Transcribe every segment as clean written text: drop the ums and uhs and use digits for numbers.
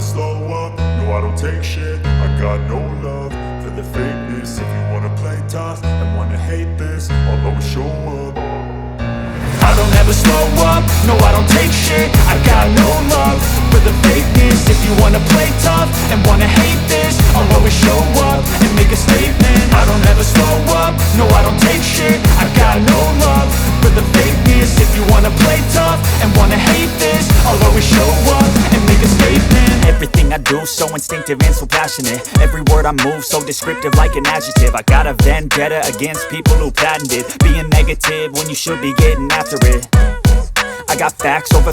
slow up, no I don't take shit. I got no love for the fakeness. If you wanna play tough and wanna hate this, I'll always show up. I don't ever slow up, no I don't take shit. I got no love for the fakeness. If you wanna play tough and wanna hate this, I'll always show up and make a statement. I don't ever slow up, no I don't take shit. I got no love for the fakeness. If you wanna play tough and wanna hate this, I'll always show up and make a statement. Everything I do so instinctive and so passionate. Every word I move so descriptive like an adjective. I got a vendetta against people who patented being negative when you should be getting after it. I got facts over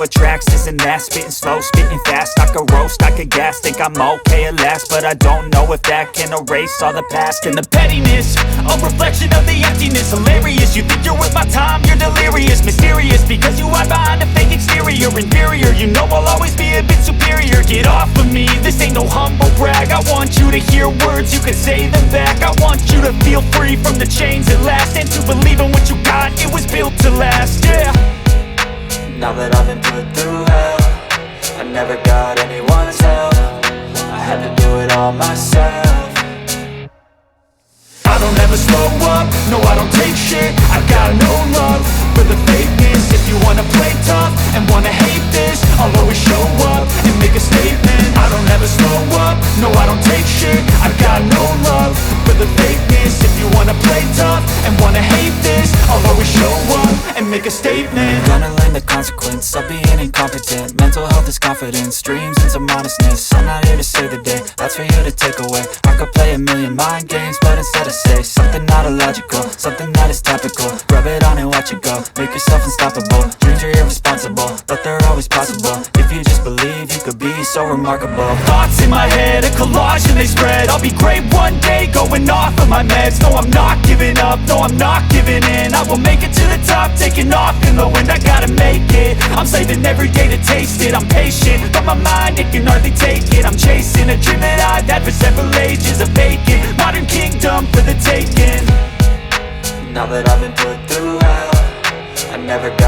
tracks, this and that. Spitting slow, spitting fast, I could roast, I could gas. Think I'm okay at last, but I don't know if that can erase all the past. And the pettiness, a reflection of the emptiness. Hilarious, you think you're worth my time, you're delirious. Mysterious, because you hide behind a fake exterior. Inferior, you know I'll always be a bit superior. Get off of me, this ain't no humble brag. I want you to hear words, you can say them back. I want you to feel free from the chains at last, and to believe in what you got, it was built to last, yeah. Now that I've been put through hell, I never got anyone's help. I had to do it all myself. I don't ever slow up, no I don't take shit. I got no love for the fakeness. If you wanna play tough and wanna hate this, I'll always show up and make a statement. I don't ever slow up, no I don't take shit. I got no love for the fakeness. If you wanna play tough and wanna hate this, I'll always show up and make a statement. Gonna learn the consequence of being incompetent. Mental health is confidence, dreams and some honestness. I'm not here to save the day, that's for you to take away. I could play a million mind games, but instead I say something not illogical, something that is topical. Rub it on and watch it go, make yourself unstoppable. Dreams are irresponsible, but they're always possible. If you just believe, you could be so remarkable. Thoughts in my head, a collage and they spread. I'll be great one day, going off of my meds. No, I'm not giving up, no, I'm not giving in. I will make it to the top, taking off in the wind. I gotta make it, I'm saving every day to taste it. I'm patient, but my mind, it can hardly take it. I'm chasing a dream that I've had for several ages. A vacant, modern kingdom for the taking. Now that I've been put through hell, I never got